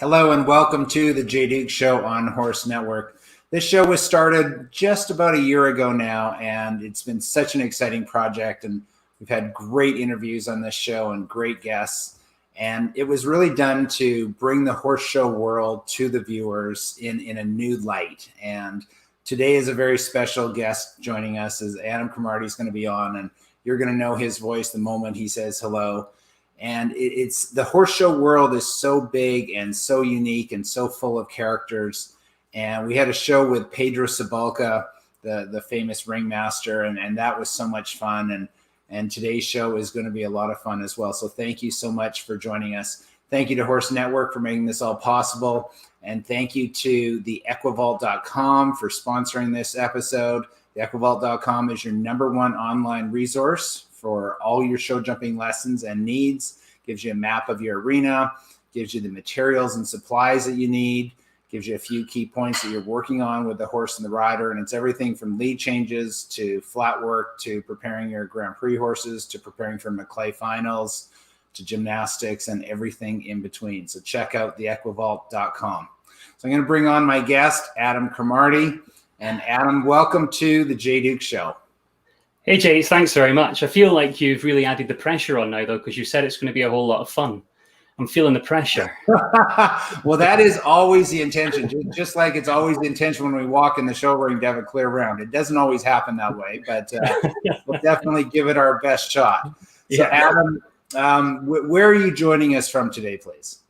Hello and welcome to the Jay Duke Show on Horse Network. This show was started just about a year ago now, and it's been such an exciting project, and we've had great interviews on this show and great guests. And it was really done to bring the horse show world to the viewers in a new light. And today is a very special guest joining us, as Adam Cromarty is going to be on, and you're going to know his voice the moment he says hello. And it's the horse show world is so big and so unique and so full of characters. And we had a show with Pedro Sabalka, the famous ringmaster, and that was so much fun. And today's show is going to be a lot of fun as well. So thank you so much for joining us. Thank you to Horse Network for making this all possible. And thank you to the EquiVault.com for sponsoring this episode. The EquiVault.com is your #1 online resource for all your show jumping lessons and needs. Gives you a map of your arena, gives you the materials and supplies that you need, gives you a few key points that you're working on with the horse and the rider. And it's everything from lead changes to flat work to preparing your Grand Prix horses to preparing for Maclay finals to gymnastics and everything in between. So check out the EquiVault.com. So I'm going to bring on my guest, Adam Cromarty. And Adam, welcome to the Jay Duke Show. Hey, Jay, thanks very much. I feel like you've really added the pressure on now, though, because you said it's going to be a whole lot of fun. I'm feeling the pressure. Well, that is always the intention. Just like it's always the intention when we walk in the show ring to have a clear round. It doesn't always happen that way, but we'll definitely give it our best shot. So, Adam, where are you joining us from today, please?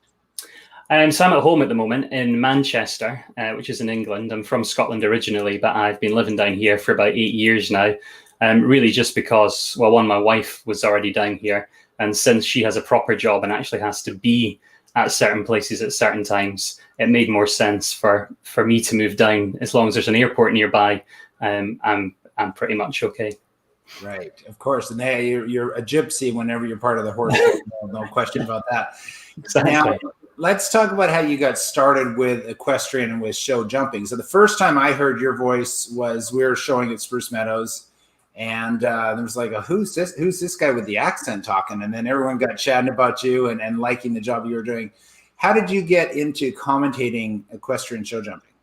So I'm at home at the moment in Manchester, which is in England. I'm from Scotland originally, but I've been living down here for about 8 years now. Really just because, well, one, my wife was already down here. And since she has a proper job and actually has to be at certain places at certain times, it made more sense for me to move down. As long as there's an airport nearby, I'm pretty much okay. Right, of course. And hey, you're a gypsy whenever you're part of the horse show. No question about that. Exactly. Now, let's talk about how you got started with equestrian and with show jumping. So the first time I heard your voice was we were showing at Spruce Meadows. And there was like, who's this guy with the accent talking? And then everyone got chatting about you and liking the job you were doing. How did you get into commentating equestrian show jumping?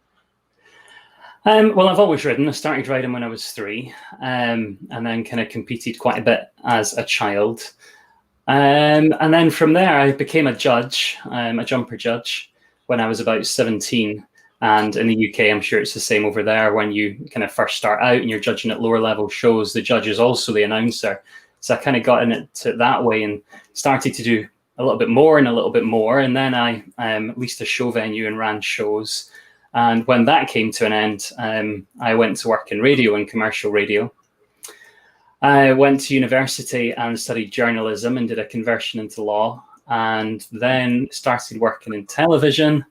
Well, I've always ridden. I started riding when I was 3, and then kind of competed quite a bit as a child. And then from there, I became a judge, a jumper judge, when I was about 17. And in the UK, I'm sure it's the same over there. When you kind of first start out and you're judging at lower level shows, the judge is also the announcer. So I kind of got in it that way and started to do a little bit more and a little bit more. And then I leased a show venue and ran shows. And when that came to an end, I went to work in radio and commercial radio. I went to university and studied journalism and did a conversion into law, and then started working in television.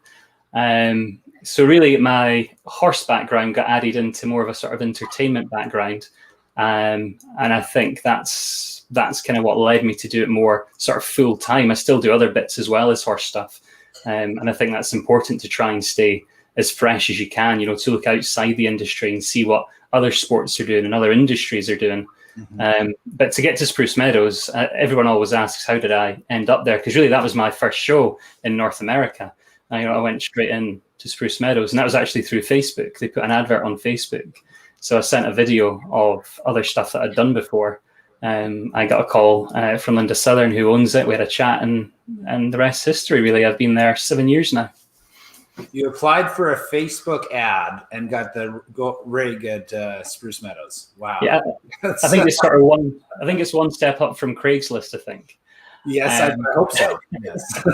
So really my horse background got added into more of a sort of entertainment background. And I think that's kind of what led me to do it more sort of full time. I still do other bits as well as horse stuff. And I think that's important to try and stay as fresh as you can, to look outside the industry and see what other sports are doing and other industries are doing. Mm-hmm. But to get to Spruce Meadows, everyone always asks, how did I end up there? Because really that was my first show in North America. I went straight in to Spruce Meadows, and that was actually through Facebook. They put an advert on Facebook. So I sent a video of other stuff that I'd done before. I got a call from Linda Southern, who owns it. We had a chat, and the rest's history, really. I've been there 7 years now. You applied for a Facebook ad and got the rig at Spruce Meadows. Wow. Yeah, I think it's sort of one. I think it's one step up from Craigslist, I think. Yes, I hope so. Yes.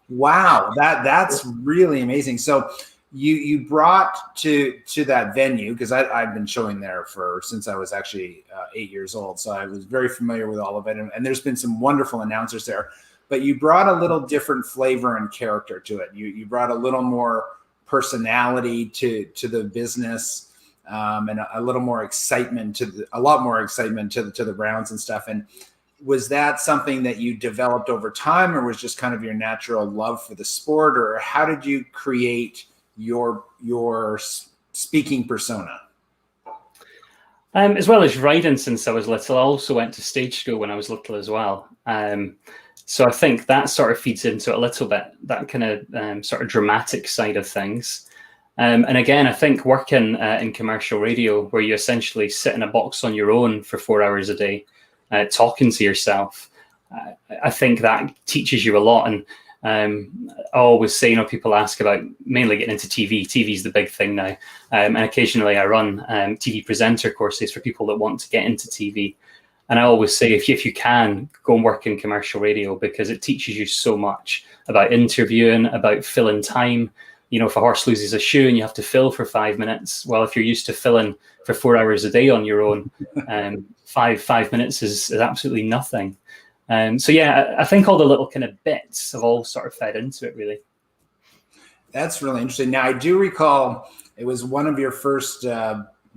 Wow, that's really amazing. So you brought to that venue, because I've been showing there since I was actually 8 years old, so I was very familiar with all of it. And there's been some wonderful announcers there, but you brought a little different flavor and character to it. You brought a little more personality to the business, and a little more excitement to the rounds and stuff. And was that something that you developed over time, or was just kind of your natural love for the sport, or how did you create your speaking persona? As well as riding since I was little, I also went to stage school when I was little as well. So I think that sort of feeds into it a little bit, that kind of sort of dramatic side of things. And again, I think working in commercial radio, where you essentially sit in a box on your own for 4 hours a day, talking to yourself, I think that teaches you a lot. And I always say, people ask about mainly getting into TV. TV is the big thing now. And occasionally I run TV presenter courses for people that want to get into TV. And I always say, if you can, go and work in commercial radio, because it teaches you so much about interviewing, about filling time. If a horse loses a shoe and you have to fill for 5 minutes, well, if you're used to filling for 4 hours a day on your own, 5 minutes is absolutely nothing. So yeah, I think all the little kind of bits have all sort of fed into it, really. That's really interesting. Now, I do recall it was one of your first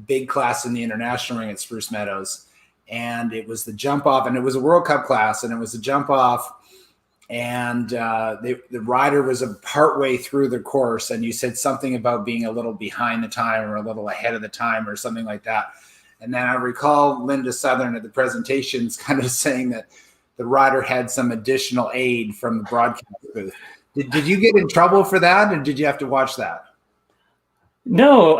big class in the international ring at Spruce Meadows, and it was the jump off, and it was a World Cup class, and it was a jump off. And the rider was a partway through the course, and you said something about being a little behind the time or a little ahead of the time or something like that. And then I recall Linda Southern at the presentations kind of saying that the rider had some additional aid from the broadcast booth. Did you get in trouble for that, and did you have to watch that? No,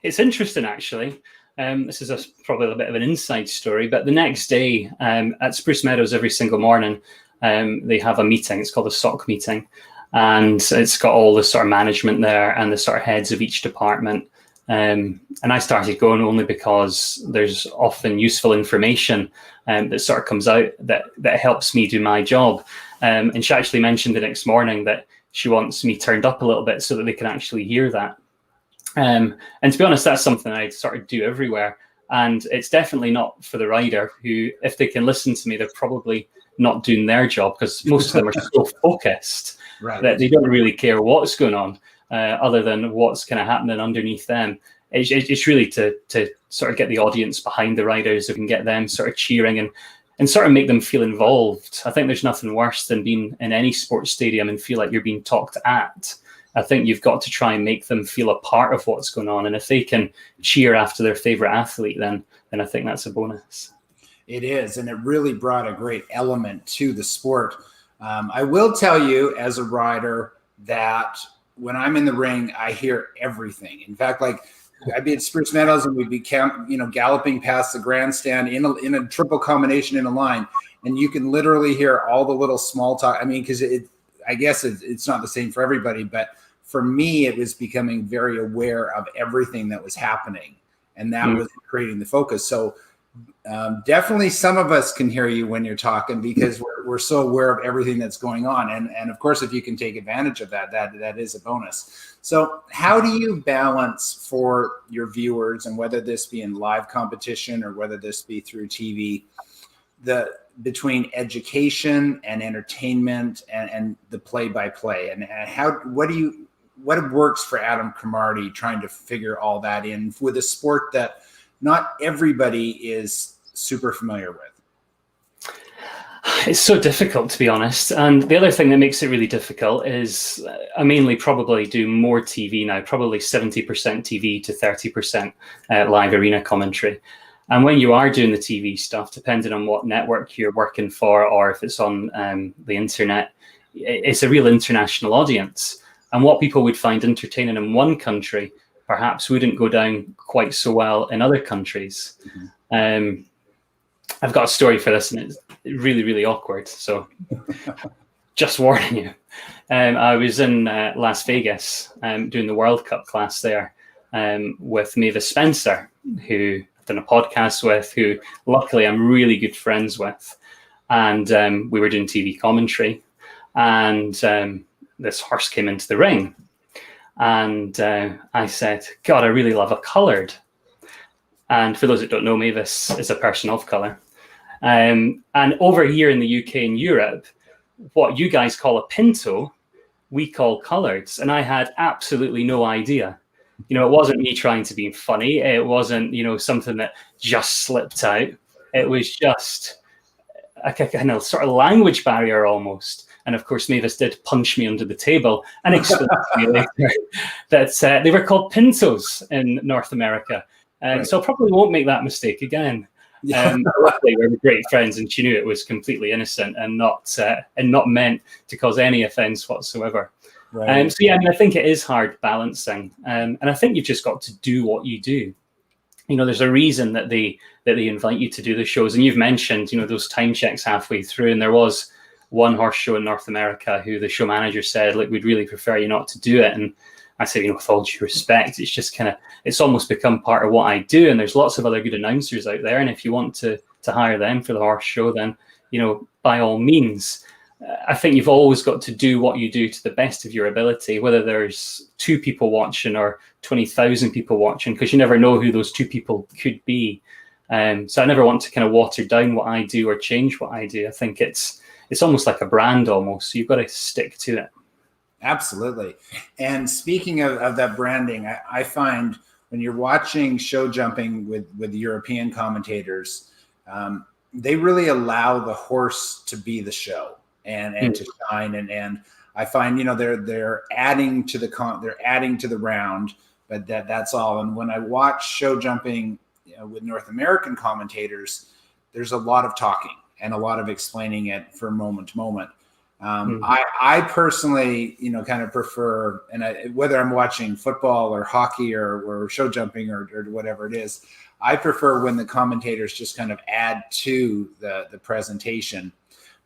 it's interesting, actually. This is probably a bit of an inside story, but the next day at Spruce Meadows, every single morning, they have a meeting. It's called a SOC meeting, and it's got all the sort of management there and the sort of heads of each department. And I started going only because there's often useful information that sort of comes out that helps me do my job. And she actually mentioned the next morning that she wants me turned up a little bit so that they can actually hear that. And to be honest, that's something I sort of do everywhere. And it's definitely not for the rider who, if they can listen to me, they're probably not doing their job, because most of them are so focused that they don't really care what's going on, other than what's kind of happening underneath them. It's really to sort of get the audience behind the riders, who can get them sort of cheering and sort of make them feel involved. I think there's nothing worse than being in any sports stadium and feel like you're being talked at. I think you've got to try and make them feel a part of what's going on. And if they can cheer after their favorite athlete, then I think that's a bonus. It is, and it really brought a great element to the sport. I will tell you, as a rider, that when I'm in the ring, I hear everything. In fact, like I'd be at Spruce Meadows and we'd be galloping past the grandstand in a triple combination in a line, and you can literally hear all the little small talk. I mean, because I guess it's not the same for everybody, but for me, it was becoming very aware of everything that was happening, and that was creating the focus. So definitely some of us can hear you when you're talking, because we're so aware of everything that's going on. And of course, if you can take advantage of that is a bonus. So how do you balance for your viewers, and whether this be in live competition or whether this be through TV, between education and entertainment and the play-by-play, and what works for Adam Cromarty trying to figure all that in with a sport that not everybody is super familiar with? It's so difficult, to be honest. And the other thing that makes it really difficult is I mainly probably do more TV now, probably 70% TV to 30% live arena commentary. And when you are doing the TV stuff, depending on what network you're working for, or if it's on the internet, it's a real international audience. And what people would find entertaining in one country perhaps wouldn't go down quite so well in other countries. I've got a story for this, and it's really, really awkward. So just warning you. I was in Las Vegas doing the World Cup class there with Mavis Spencer, who I've done a podcast with, who luckily I'm really good friends with. And we were doing TV commentary, and this horse came into the ring. And I said, God, I really love a coloured. And for those that don't know, Mavis is a person of colour. And over here in the UK and Europe, what you guys call a pinto, we call coloureds. And I had absolutely no idea. It wasn't me trying to be funny. It wasn't, something that just slipped out. It was just a kind of sort of language barrier almost. And of course, Mavis did punch me under the table and explain to me later that they were called pintos in North America. Right. So I probably won't make that mistake again. Luckily, we were great friends, and she knew it was completely innocent and not meant to cause any offence whatsoever. Right. So yeah, I mean, I think it is hard balancing, and I think you've just got to do what you do. There's a reason that they invite you to do the shows, and you've mentioned, those time checks halfway through, and there was one horse show in North America who the show manager said, "Look, we'd really prefer you not to do it," and I said, with all due respect, it's just it's almost become part of what I do, and there's lots of other good announcers out there, and if you want to hire them for the horse show, then by all means. I think you've always got to do what you do to the best of your ability, whether there's 2 people watching or 20,000 people watching, because you never know who those 2 people could be. So I never want to water down what I do or change what I do. I think it's almost like a brand almost. So you've got to stick to it. Absolutely. And speaking of that branding, I find when you're watching show jumping with European commentators, they really allow the horse to be the show. And to shine, and I find they're adding to the round, but that's all. And when I watch show jumping with North American commentators, there's a lot of talking and a lot of explaining it from moment to moment. I personally kind of prefer, and whether I'm watching football or hockey or show jumping or whatever it is, I prefer when the commentators just kind of add to the presentation.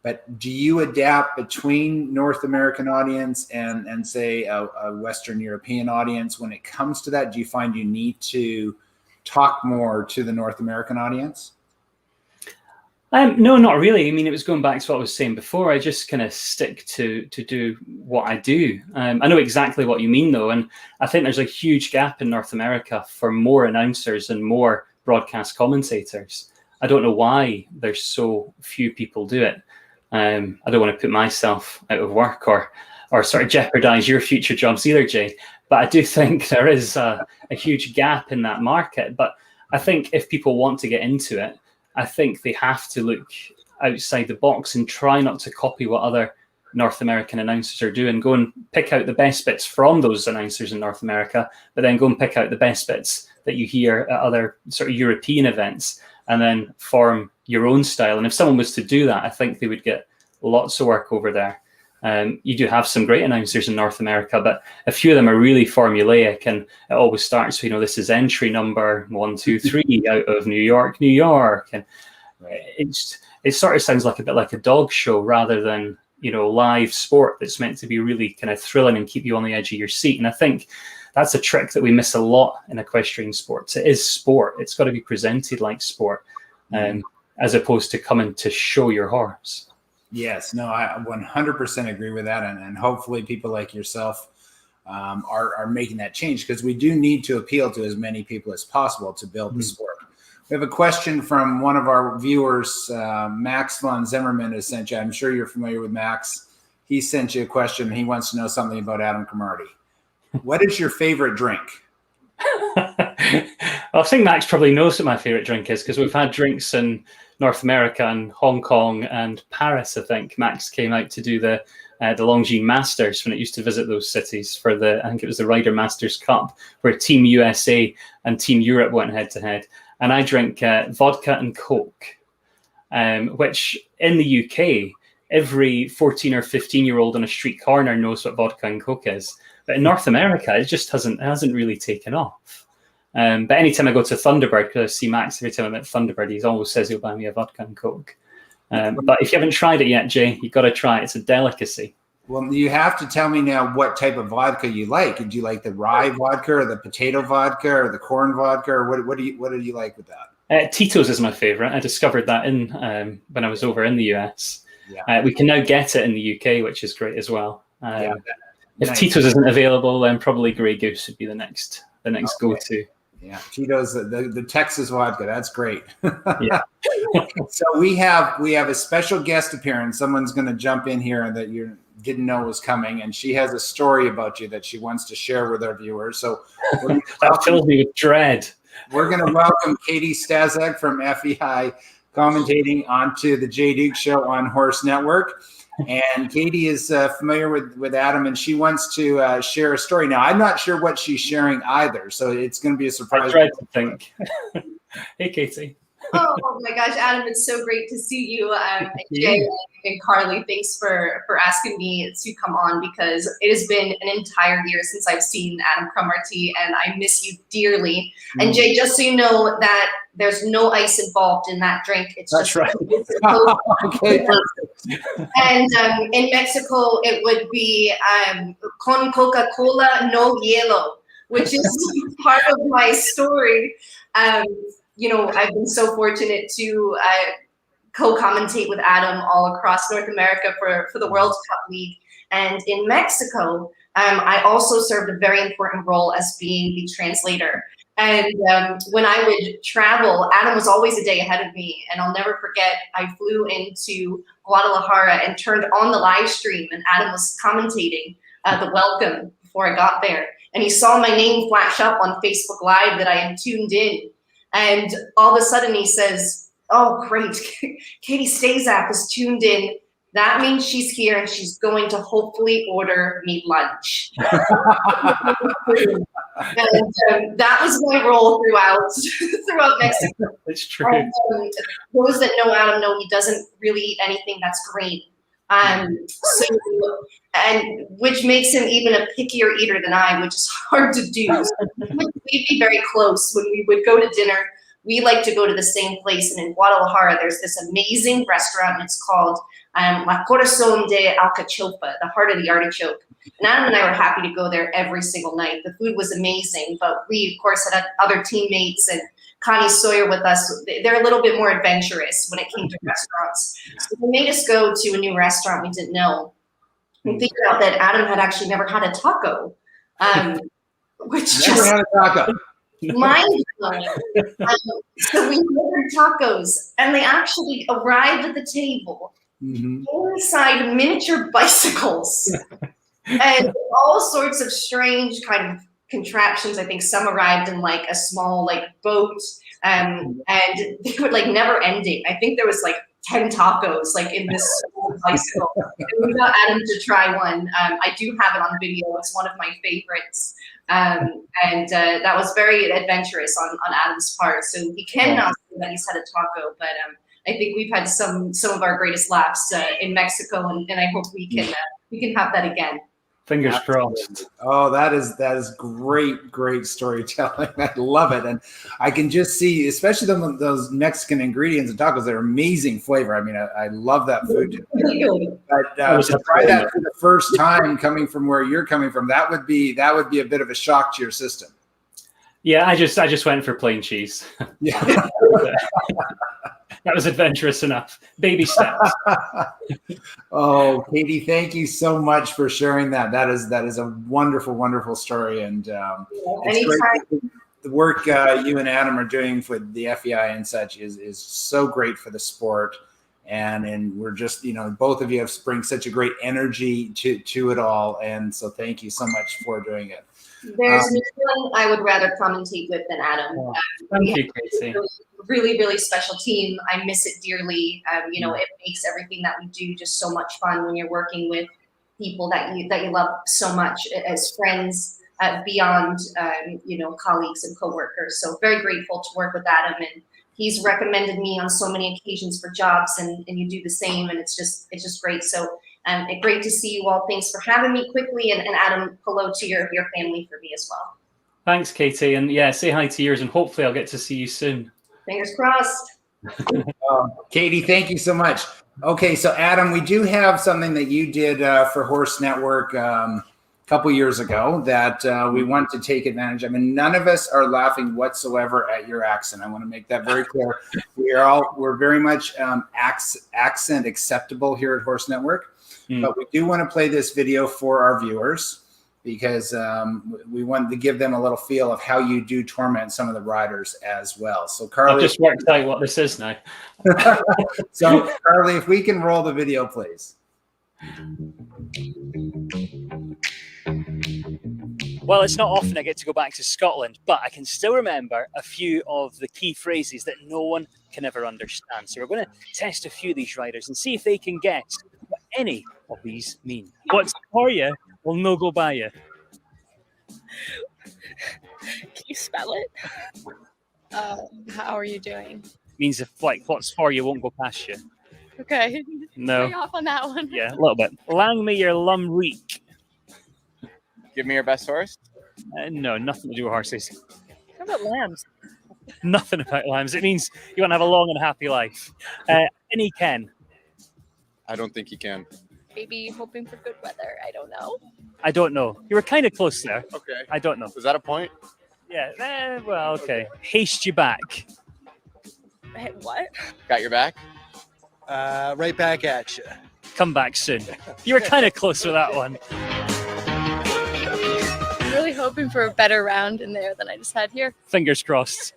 But do you adapt between North American audience and say a Western European audience when it comes to that? Do you find you need to talk more to the North American audience? No, not really. I mean, it was going back to what I was saying before. I just kind of stick to do what I do. I know exactly what you mean, though. And I think there's a huge gap in North America for more announcers and more broadcast commentators. I don't know why there's so few people do it. I don't want to put myself out of work or sort of jeopardize your future jobs either, Jay. But I do think there is a huge gap in that market. But I think if people want to get into it, I think they have to look outside the box and try not to copy what other North American announcers are doing. Go and pick out the best bits from those announcers in North America, but then go and pick out the best bits that you hear at other sort of European events, and then form your own style. And if someone was to do that, I think they would get lots of work over there. You do have some great announcers in North America, but a few of them are really formulaic, and it always starts with, this is entry number 1, 2, 3 out of New York, and it sort of sounds like a bit like a dog show rather than live sport that's meant to be really kind of thrilling and keep you on the edge of your seat. And I think that's a trick that we miss a lot in equestrian sports. It is sport. It's got to be presented like sport, as opposed to coming to show your horse. Yes, no, I 100% agree with that. And hopefully people like yourself are making that change, because we do need to appeal to as many people as possible to build the sport. We have a question from one of our viewers, Max von Zimmerman has sent you. I'm sure you're familiar with Max. He sent you a question. He wants to know something about Adam Cromarty. What is your favorite drink? I think Max probably knows what my favorite drink is, because we've had drinks in North America and Hong Kong and Paris. I think Max came out to do the Longines Masters when it used to visit those cities for I think it was the Ryder Masters Cup, where Team USA and Team Europe went head to head. And I drink vodka and Coke, which in the UK, every 14 or 15-year-old on a street corner knows what vodka and Coke is. But in North America, it just hasn't really taken off. But anytime I go to Thunderbird, because I see Max every time I'm at Thunderbird, he always says he'll buy me a vodka and Coke. But if you haven't tried it yet, Jay, you've got to try it. It's a delicacy. Well, you have to tell me now what type of vodka you like. Do you like the rye vodka or the potato vodka or the corn vodka? Or what do you like with that? Tito's is my favorite. I discovered that when I was over in the US. Yeah. We can now get it in the UK, which is great as well. If Tito's isn't available, then probably Grey Goose would be the next go-to. Yeah, Tito's the Texas vodka. That's great. Yeah. So we have a special guest appearance. Someone's going to jump in here that you didn't know was coming, and she has a story about you that she wants to share with our viewers. So that fills me with dread. We're going to welcome Katie Stazek from FEI commentating onto the Jay Duke Show on Horse Network. And Katie is familiar with Adam, and she wants to share a story. Now, I'm not sure what she's sharing either, so it's going to be a surprise. I dread to think. Hey, Katie. Oh my gosh, Adam, it's so great to see you. Jay and Carly, thanks for asking me to come on, because it has been an entire year since I've seen Adam Cromarty, and I miss you dearly. And Jay, just so you know that there's no ice involved in that drink. It's That's just right. Okay, and in Mexico, it would be con Coca-Cola, no hielo, which is part of my story. You know, I've been so fortunate to co-commentate with Adam all across North America for the World Cup League. And in Mexico, I also served a very important role as being the translator. And when I would travel, Adam was always a day ahead of me. And I'll never forget, I flew into Guadalajara and turned on the live stream, and Adam was commentating the welcome before I got there. And he saw my name flash up on Facebook Live that I had tuned in. And all of a sudden he says, "Oh, great, Katie Stazak is tuned in. That means she's here and she's going to hopefully order me lunch." And that was my role throughout Mexico. It's true. And, those that know Adam know he doesn't really eat anything that's green. And which makes him even a pickier eater than I, which is hard to do. So we'd be very close when we would go to dinner. We like to go to the same place, and in Guadalajara, there's this amazing restaurant, and it's called La Corazón de Alcachofa, the heart of the artichoke. And Adam and I were happy to go there every single night. The food was amazing, but we, of course, had other teammates and connoisseur with us. They're a little bit more adventurous when it came to restaurants. So they made us go to a new restaurant we didn't know. We figured out that Adam had actually never had a taco, which Never had a taco. mind-blowing. So we ordered tacos, and they actually arrived at the table inside miniature bicycles and all sorts of strange kind of contraptions. I think some arrived in like a small like boat, and they were like never ending. I think there was like 10 tacos like in this bicycle. And we got Adam to try one. I do have it on video. It's one of my favorites. And that was very adventurous on Adam's part. So he can now say that he's had a taco, but I think we've had some of our greatest laughs in Mexico, and I hope we can have that again. Fingers crossed. Oh, that is great storytelling. I love it, and I can just see, especially those Mexican ingredients and tacos. They're amazing flavor. I mean, I love that food. But to try that for the first time, coming from where you're coming from, that would be a bit of a shock to your system. Yeah, I just went for plain cheese. Yeah. That was adventurous enough. Baby steps. Oh, Katie, thank you so much for sharing that. That is a wonderful story, and it's great. The work you and Adam are doing with the FEI and such is so great for the sport, and we're just, both of you have bring such a great energy to it all, and so thank you so much for doing it. There's no one I would rather commentate with than Adam. Thank you, Casey. Really special team. I miss it dearly. It makes everything that we do just so much fun when you're working with people that you love so much as friends, beyond colleagues and coworkers. So very grateful to work with Adam, and he's recommended me on so many occasions for jobs, and you do the same, and it's just great. So great to see you all. Thanks for having me quickly, and Adam, hello to your family for me as well. Thanks, Katie, and yeah, say hi to yours, and hopefully I'll get to see you soon. Fingers crossed. Katie, thank you so much. Okay, so Adam, we do have something that you did for Horse Network a couple years ago that we want to take advantage of. I mean, none of us are laughing whatsoever at your accent. I want to make that very clear. We're very much accent acceptable here at Horse Network, but we do want to play this video for our viewers, because we wanted to give them a little feel of how you do torment some of the riders as well. So Carly, I've just worked out what this is now. So Carly, if we can roll the video, please. Well, it's not often I get to go back to Scotland, but I can still remember a few of the key phrases that no one can ever understand. So we're going to test a few of these riders and see if they can guess what any of these mean. What's for you will no go by you. Can you spell it? How are you doing? Means if what's for you won't go past you. Okay. No. Way off on that one. Yeah, a little bit. Lang me your lum reek. Give me your best horse. No, nothing to do with horses. How about lambs? Nothing about lambs. It means you want to have a long and happy life. Any Ken. I don't think he can. Maybe hoping for good weather. I don't know. I don't know. You were kind of close there. Okay. I don't know. Was that a point? Yeah. Well, okay. Haste you back. Hey, what? Got your back? Right back at you. Come back soon. You were kind of close with that one. I'm really hoping for a better round in there than I just had here. Fingers crossed.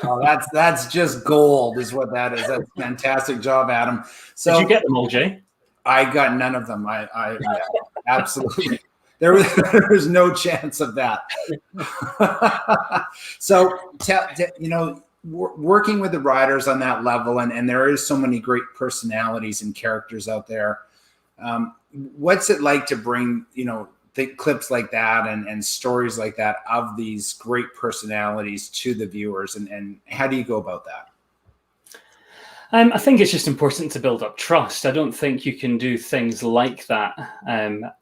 Oh, that's just gold, is what that is. That's a fantastic job, Adam. So Did you get them all, Jay? I got none of them. I absolutely. There was no chance of that. So, working with the riders on that level, and there is so many great personalities and characters out there. What's it like to bring, clips like that and stories like that of these great personalities to the viewers, and how do you go about that? I think it's just important to build up trust. I don't think you can do things like that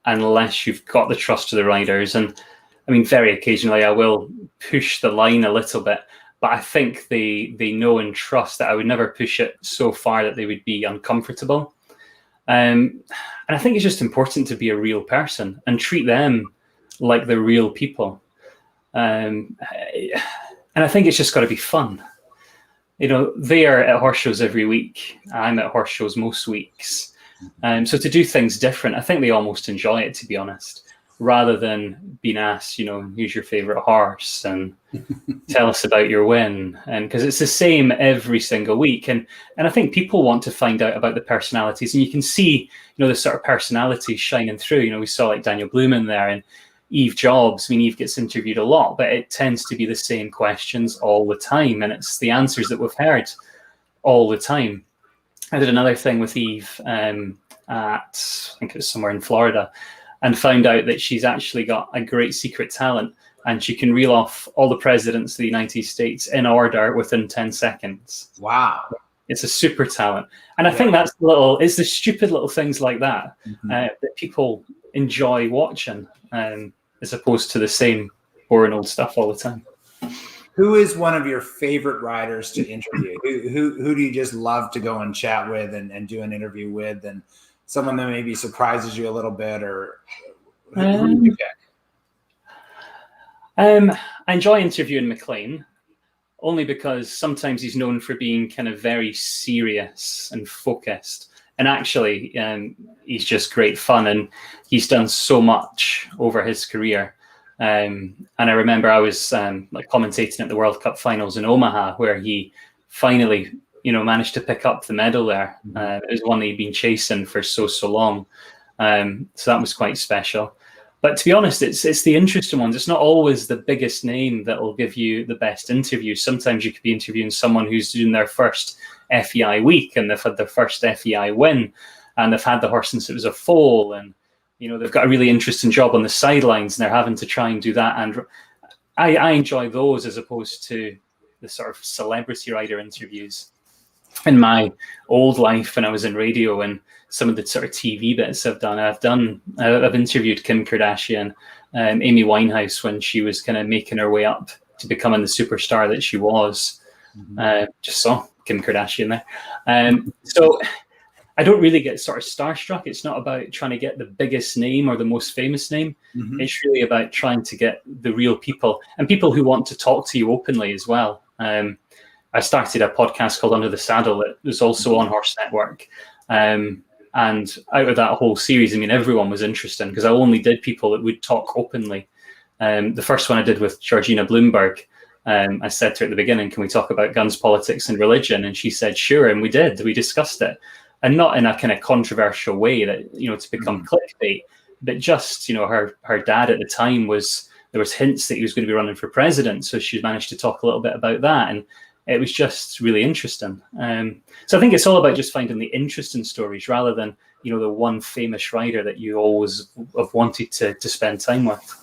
unless you've got the trust of the riders. And I mean, very occasionally I will push the line a little bit, but I think they know and trust that I would never push it so far that they would be uncomfortable. And I think it's just important to be a real person and treat them like they're real people. And I think it's just got to be fun. They are at horse shows every week. I'm at horse shows most weeks. So to do things different, I think they almost enjoy it, to be honest, rather than being asked, who's your favorite horse and tell us about your win. And because it's the same every single week. And I think people want to find out about the personalities, and you can see, the sort of personalities shining through. We saw like Daniel Blumen there and Eve Jobs. I mean, Eve gets interviewed a lot, but it tends to be the same questions all the time. And it's the answers that we've heard all the time. I did another thing with Eve at, I think it was somewhere in Florida, and found out that she's actually got a great secret talent, and she can reel off all the presidents of the United States in order within 10 seconds. Wow. It's a super talent. And I think it's the stupid little things like that that people enjoy watching, as opposed to the same boring old stuff all the time. Who is one of your favorite riders to interview? Who do you just love to go and chat with and do an interview with, and someone that maybe surprises you a little bit, or who do you pick? I enjoy interviewing McLean, only because sometimes he's known for being kind of very serious and focused. And actually, he's just great fun, and he's done so much over his career. And I remember I was commentating at the World Cup finals in Omaha, where he finally, managed to pick up the medal there. It was one that he'd been chasing for so long. So that was quite special. But to be honest, it's the interesting ones. It's not always the biggest name that will give you the best interview. Sometimes you could be interviewing someone who's doing their first FEI week, and they've had their first FEI win, and they've had the horse since it was a foal, and they've got a really interesting job on the sidelines, and they're having to try and do that. And I enjoy those as opposed to the sort of celebrity rider interviews. In my old life, when I was in radio and some of the sort of TV bits I've interviewed Kim Kardashian, Amy Winehouse, when she was kind of making her way up to becoming the superstar that she was. Just saw Kim Kardashian there. So I don't really get sort of starstruck. It's not about trying to get the biggest name or the most famous name. It's really about trying to get the real people, and people who want to talk to you openly as well. I started a podcast called Under the Saddle that was also on Horse Network. And out of that whole series, I mean, everyone was interesting because I only did people that would talk openly. The first one I did with Georgina Bloomberg, I said to her at the beginning, can we talk about guns, politics and religion? And she said, sure. And we did. We discussed it. And not in a kind of controversial way that, to become clickbait, but just, her dad at the time there was hints that he was going to be running for president. So she managed to talk a little bit about that. And it was just really interesting. So I think it's all about just finding the interesting stories rather than, the one famous rider that you always have wanted to spend time with.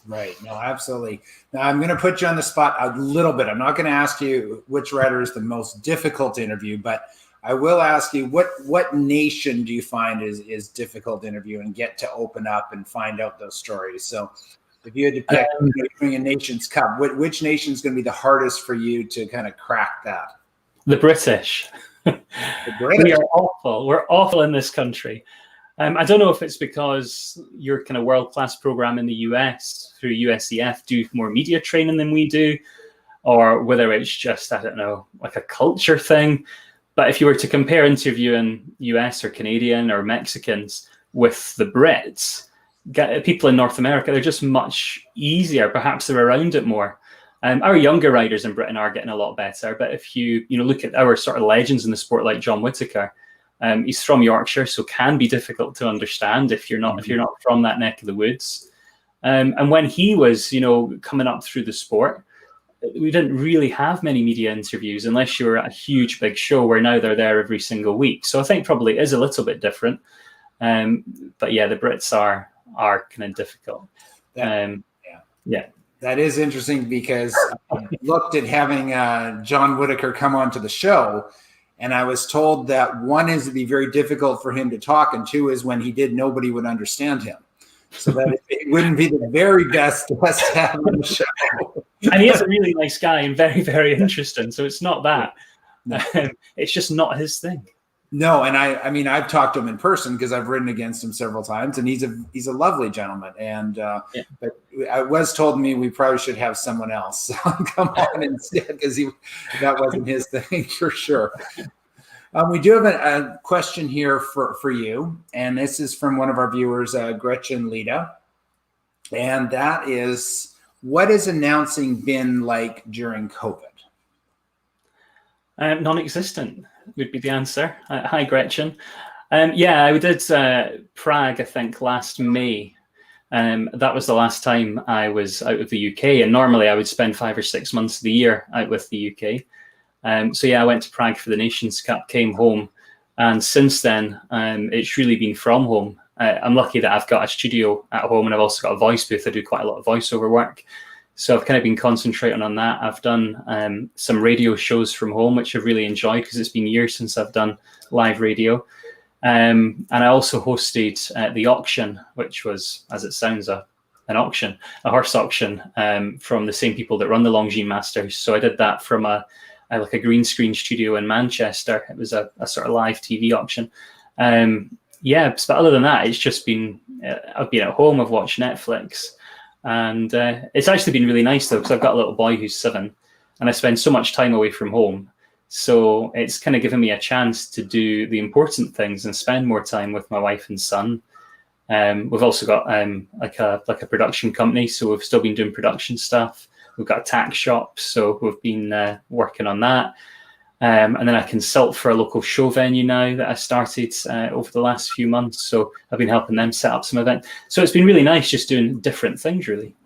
Right. No, absolutely. Now I'm going to put you on the spot a little bit. I'm not going to ask you which rider is the most difficult to interview, but I will ask you what nation do you find is difficult to interview and get to open up and find out those stories? So if you had to pick during a Nations Cup, which nation is going to be the hardest for you to kind of crack that? The British. The British. We are awful. We're awful in this country. I don't know if it's because your kind of world-class program in the US through USEF do more media training than we do, or whether it's just, I don't know, like a culture thing. But if you were to compare interviewing US or Canadian or Mexicans with the Brits, people in North America, they're just much easier. Perhaps they're around it more. Our younger riders in Britain are getting a lot better. But if you look at our sort of legends in the sport like John Whittaker, he's from Yorkshire, so can be difficult to understand if you're not from that neck of the woods. And when he was, coming up through the sport, we didn't really have many media interviews unless you were at a huge big show where now they're there every single week. So I think probably it is a little bit different. But yeah, the Brits are kind of difficult. Yeah. That is interesting because I looked at having John Whittaker come onto the show, and I was told that one is it'd be very difficult for him to talk, and two is when he did, nobody would understand him. So that it wouldn't be the very best to have on the show. And he is a really nice guy and very, very interesting. So it's not that. It's just not his thing. No, and I mean, I've talked to him in person because I've ridden against him several times, and he's a lovely gentleman. And but I was told me we probably should have someone else come on instead because that wasn't his thing for sure. We do have a question here for you, and this is from one of our viewers, Gretchen Lita, and that is, what has announcing been like during COVID? Non-existent would be the answer. Hi, Gretchen. I did Prague, I think, last May. That was the last time I was out of the UK, and normally I would spend 5 or 6 months of the year out with the UK. I went to Prague for the Nations Cup, came home, and since then, it's really been from home. I'm lucky that I've got a studio at home, and I've also got a voice booth. I do quite a lot of voiceover work. So I've kind of been concentrating on that. I've done some radio shows from home, which I've really enjoyed because it's been years since I've done live radio. And I also hosted the auction, which was, as it sounds, an auction, a horse auction from the same people that run the Longines Masters. So I did that from a green screen studio in Manchester. It was a sort of live TV auction. But other than that, it's just been, I've been at home, I've watched Netflix. And it's actually been really nice, though, because I've got a little boy who's 7, and I spend so much time away from home. So it's kind of given me a chance to do the important things and spend more time with my wife and son. We've also got like a production company, so we've still been doing production stuff. We've got a tack shop, so we've been working on that. And then I consult for a local show venue now that I started over the last few months. So I've been helping them set up some events. So it's been really nice just doing different things, really.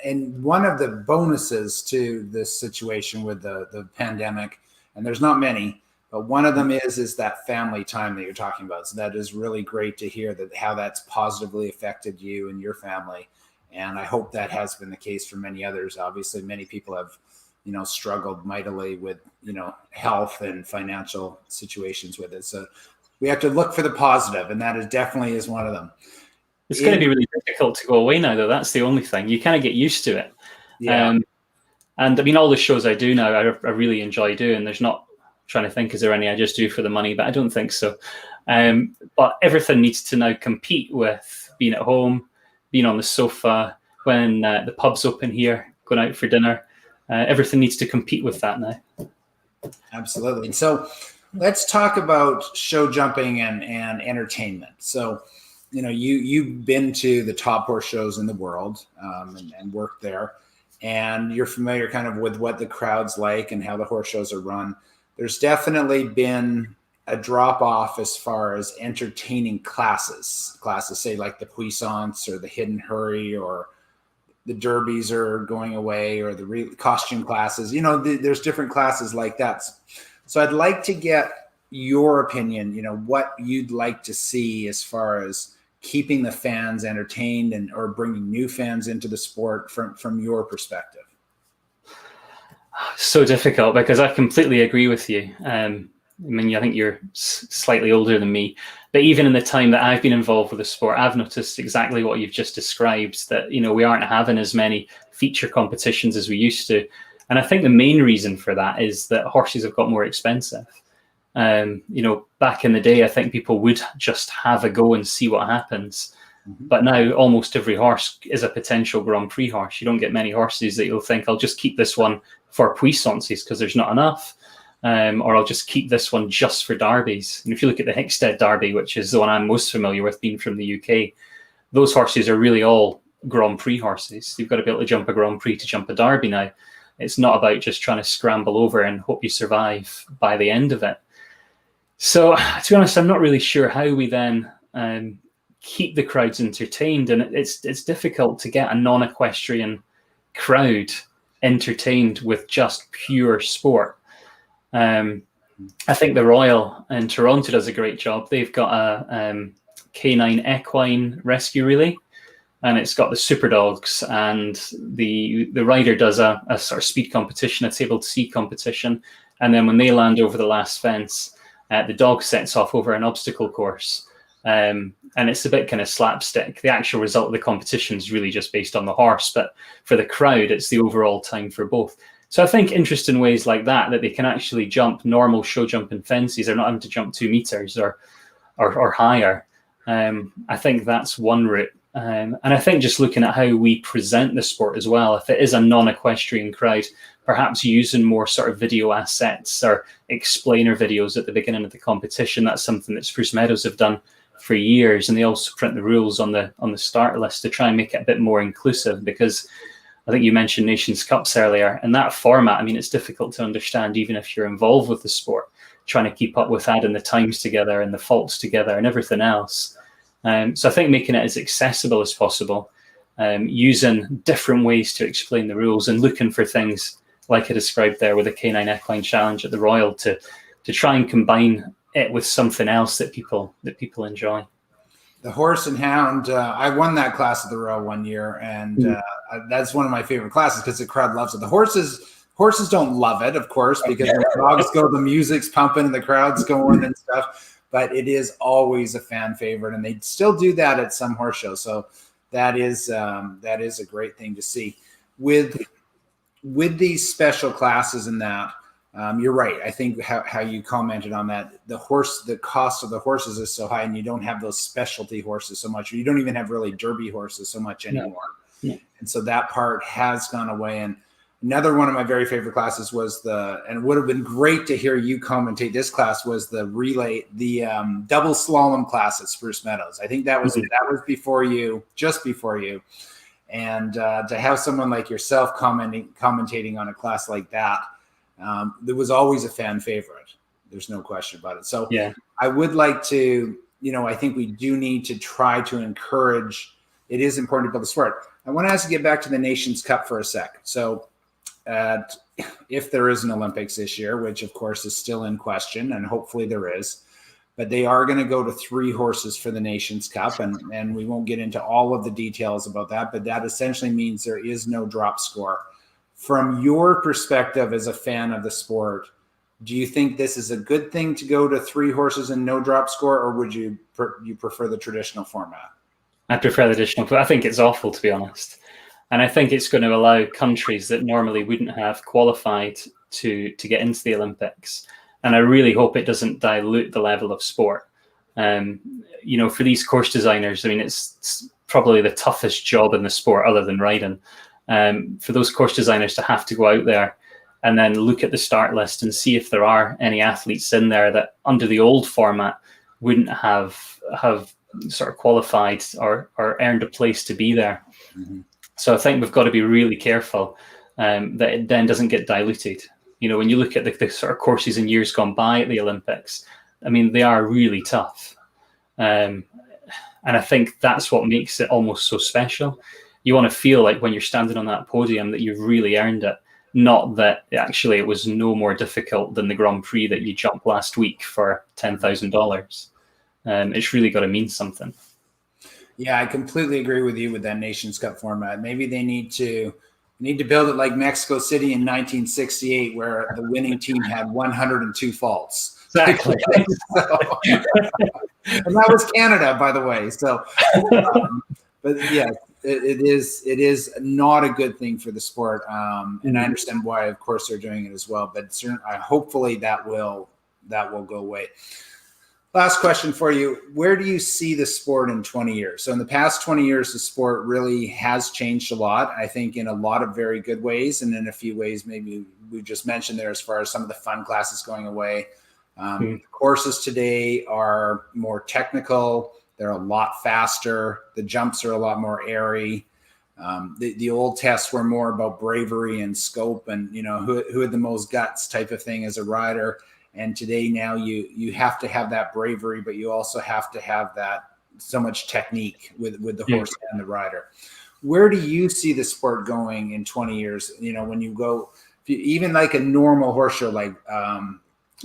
And one of the bonuses to this situation with the pandemic, and there's not many, but one of them is that family time that you're talking about. So that is really great to hear that how that's positively affected you and your family. And I hope that has been the case for many others. Obviously, many people have struggled mightily with, health and financial situations with it. So we have to look for the positive, and that is definitely is one of them. It's going to be really difficult to go away now, though. That's the only thing. You kind of get used to it. Yeah. And I mean, all the shows I do now, I really enjoy doing. There's not trying to think, is there any I just do for the money? But I don't think so. But everything needs to now compete with being at home, being on the sofa, when the pub's open here, going out for dinner. Everything needs to compete with that now. Absolutely. And so let's talk about show jumping and entertainment. So, you've been to the top horse shows in the world and worked there, and you're familiar kind of with what the crowd's like and how the horse shows are run. There's definitely been a drop off as far as entertaining classes, say like the Puissance or the Hidden Hurry, or the derbies are going away, or the costume classes. There's different classes like that. So I'd like to get your opinion, what you'd like to see as far as keeping the fans entertained and or bringing new fans into the sport from your perspective? So difficult, because I completely agree with you. I mean, I think you're slightly older than me, but even in the time that I've been involved with the sport, I've noticed exactly what you've just described, that, you know, we aren't having as many feature competitions as we used to. And I think the main reason for that is that horses have got more expensive. You know, back in the day, I think people would just have a go and see what happens. But now almost every horse is a potential Grand Prix horse. You don't get many horses that you'll think, I'll just keep this one for puissances because there's not enough. Or I'll just keep this one just for derbies. And if you look at the Hickstead Derby, which is the one I'm most familiar with being from the UK, those horses are really all Grand Prix horses. You've got to be able to jump a Grand Prix to jump a derby now. It's not about just trying to scramble over and hope you survive by the end of it. So, to be honest, I'm not really sure how we then keep the crowds entertained. And it's difficult to get a non-equestrian crowd entertained with just pure sport. I think the Royal in Toronto does a great job. They've got a canine equine rescue relay, and it's got the super dogs, and the rider does a sort of speed competition, a table to seat competition, and then when they land over the last fence, the dog sets off over an obstacle course, and it's a bit kind of slapstick. The actual result of the competition is really just based on the horse, but for the crowd, it's the overall time for both. So I think interesting ways like that they can actually jump normal show jumping fences. They're not having to jump 2 meters or higher. I think that's one route. And I think just looking at how we present the sport as well, if it is a non-equestrian crowd, perhaps using more sort of video assets or explainer videos at the beginning of the competition. That's something that Spruce Meadows have done for years, and they also print the rules on the start list to try and make it a bit more inclusive, because I think you mentioned Nations Cups earlier, and that format, I mean, it's difficult to understand even if you're involved with the sport, trying to keep up with adding the times together and the faults together and everything else. So I think making it as accessible as possible, using different ways to explain the rules, and looking for things like I described there with the Canine Equine Challenge at the Royal to try and combine it with something else that people enjoy. The Horse and Hound, I won that class at the Royal one year, and that's one of my favorite classes because the crowd loves it. The horses don't love it, of course, because when the dogs go, the music's pumping and the crowd's going and stuff. But it is always a fan favorite, and they still do that at some horse shows. So that is a great thing to see. With these special classes and that, you're right. I think how you commented on that, the cost of the horses is so high, and you don't have those specialty horses so much. You don't even have really derby horses so much anymore. No. And so that part has gone away. And another one of my very favorite classes was and it would have been great to hear you commentate this class, was the relay, the double slalom class at Spruce Meadows. I think that was before you, just before you. And to have someone like yourself commentating on a class like that, there was always a fan favorite. There's no question about it. So yeah, I would like to, I think we do need to try to encourage. It is important to build the sport. I want to ask you to get back to the Nations Cup for a sec. So if there is an Olympics this year, which of course is still in question, and hopefully there is, but they are going to go to 3 horses for the Nations Cup, and we won't get into all of the details about that, but that essentially means there is no drop score. From your perspective as a fan of the sport, do you think this is a good thing to go to 3 horses and no drop score, or would you prefer the traditional format? I prefer the traditional. I think it's awful, to be honest. And I think it's going to allow countries that normally wouldn't have qualified to get into the Olympics. And I really hope it doesn't dilute the level of sport. For these course designers, I mean, it's probably the toughest job in the sport other than riding. For those course designers to have to go out there and then look at the start list and see if there are any athletes in there that under the old format wouldn't have sort of qualified or earned a place to be there. Mm-hmm. So I think we've got to be really careful that it then doesn't get diluted. When you look at the sort of courses in years gone by at the Olympics, I mean, they are really tough. And I think that's what makes it almost so special. You want to feel like when you're standing on that podium that you've really earned it, not that actually it was no more difficult than the Grand Prix that you jumped last week for $10,000. It's really got to mean something. Yeah, I completely agree with you with that Nations Cup format. Maybe they need to build it like Mexico City in 1968, where the winning team had 102 faults. Exactly. And that was Canada, by the way. So, but yeah, it is not a good thing for the sport, and I understand why, of course, they're doing it as well. But hopefully that will go away. Last question for you. Where do you see the sport in 20 years? So in the past 20 years, the sport really has changed a lot, I think, in a lot of very good ways. And in a few ways, maybe we just mentioned there, as far as some of the fun classes going away. Courses today are more technical. They're a lot faster. The jumps are a lot more airy. The old tests were more about bravery and scope and, who had the most guts type of thing as a rider. And today, now you have to have that bravery, but you also have to have that so much technique with the horse and the rider. Where do you see the sport going in 20 years? When you go, even like a normal horse show, like,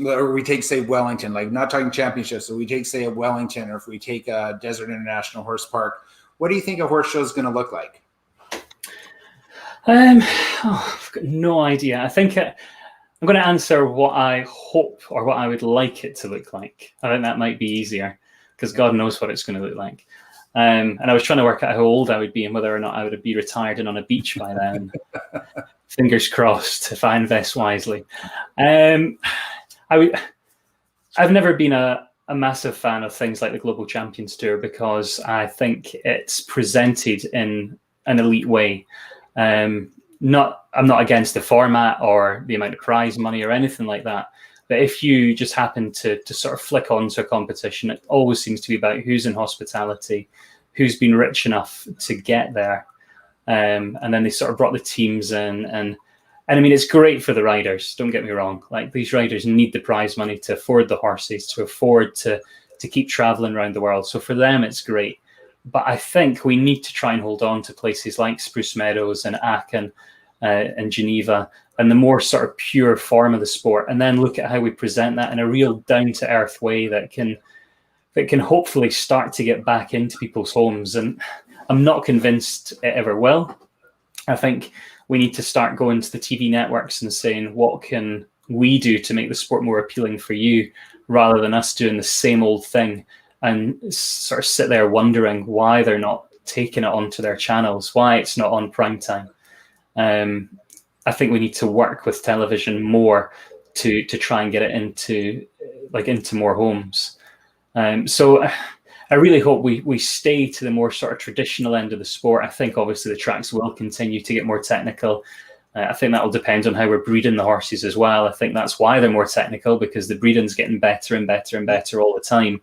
or we take, say, Wellington, like, not talking championships. So we take, say, a Wellington, or if we take a Desert International Horse Park, what do you think a horse show is going to look like? I've got no idea. I think I'm going to answer what I hope or what I would like it to look like. I think that might be easier, because God knows what it's going to look like. And I was trying to work out how old I would be and whether or not I would be retired and on a beach by then. Fingers crossed, if I invest wisely. I've never been a massive fan of things like the Global Champions Tour, because I think it's presented in an elite way. I'm not against the format or the amount of prize money or anything like that. But if you just happen to sort of flick onto a competition, it always seems to be about who's in hospitality, who's been rich enough to get there. And then they sort of brought the teams in. And I mean, it's great for the riders. Don't get me wrong. Like, these riders need the prize money to afford the horses, to afford to keep traveling around the world. So for them, it's great. But I think we need to try and hold on to places like Spruce Meadows and Aachen and Geneva, and the more sort of pure form of the sport, and then look at how we present that in a real down-to-earth way that can hopefully start to get back into people's homes. And I'm not convinced it ever will. I think we need to start going to the TV networks and saying, what can we do to make the sport more appealing for you, rather than us doing the same old thing and sort of sit there wondering why they're not taking it onto their channels, why it's not on prime time. I think we need to work with television more to try and get it into more homes. So I really hope we stay to the more sort of traditional end of the sport. I think obviously the tracks will continue to get more technical. I think that will depend on how we're breeding the horses as well. I think that's why they're more technical, because the breeding's getting better and better and better all the time.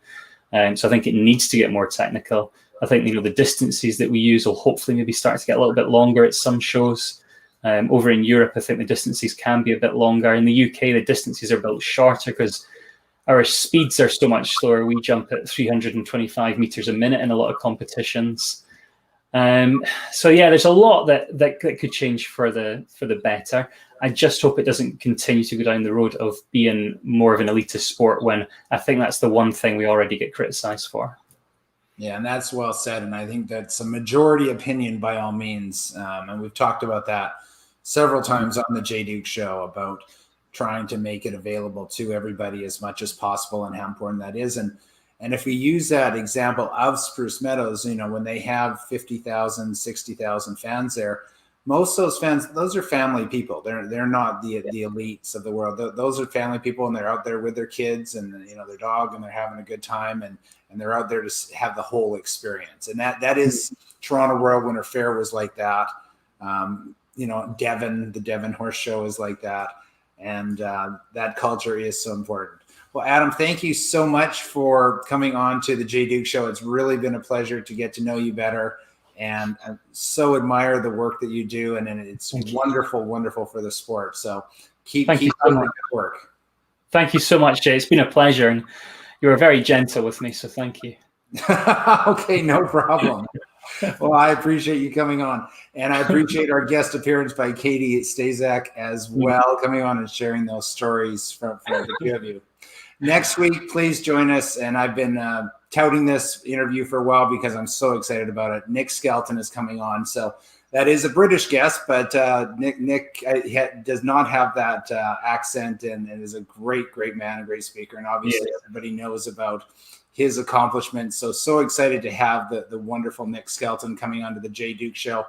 So I think it needs to get more technical. I think, the distances that we use will hopefully maybe start to get a little bit longer at some shows. Over in Europe, I think the distances can be a bit longer. In the UK, the distances are built shorter because our speeds are so much slower. We jump at 325 meters a minute in a lot of competitions. So yeah, there's a lot that could change for the better. I just hope it doesn't continue to go down the road of being more of an elitist sport, when I think that's the one thing we already get criticized for. Yeah, and that's well said. And I think that's a majority opinion by all means. And we've talked about that several times on the Jay Duke Show, about trying to make it available to everybody as much as possible and how important that is. And if we use that example of Spruce Meadows, when they have 50,000, 60,000 fans there, most of those fans, those are family people. They're not the elites of the world. Those are family people, and they're out there with their kids and their dog, and they're having a good time, and they're out there to have the whole experience. And that is Toronto Royal Winter Fair was like that. Devon, the Devon Horse Show is like that, and that culture is so important. Well, Adam, thank you so much for coming on to the Jay Duke Show. It's really been a pleasure to get to know you better. And I so admire the work that you do, and it's wonderful, wonderful for the sport. So keep up the good work. Thank you so much, Jay. It's been a pleasure, and you were very gentle with me, so thank you. Okay, no problem. Well, I appreciate you coming on, and I appreciate our guest appearance by Katie Stazak as well, coming on and sharing those stories from the two of you. Next week, please join us. And I've been touting this interview for a while because I'm so excited about it. Nick Skelton is coming on. So that is a British guest, but Nick does not have that accent and is a great man, a great speaker. And obviously everybody knows about his accomplishments. So excited to have the wonderful Nick Skelton coming onto the Jay Duke Show.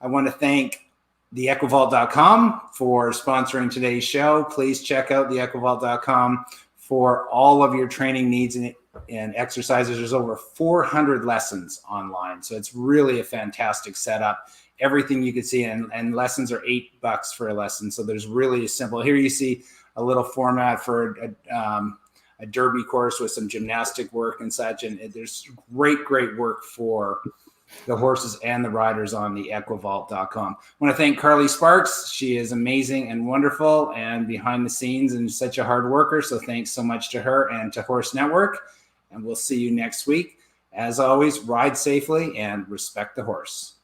I want to thank the EquiVault.com for sponsoring today's show. Please check out the EquiVault.com for all of your training needs and exercises. There's over 400 lessons online. So it's really a fantastic setup. Everything you can see, and lessons are $8 for a lesson. So there's really simple. Here you see a little format for a derby course with some gymnastic work and such. And there's great work for the horses and the riders on the EquiVault.com. I want to thank Carly Sparks. She is amazing and wonderful and behind the scenes and such a hard worker. So thanks so much to her and to Horse Network. And we'll see you next week. As always, ride safely and respect the horse.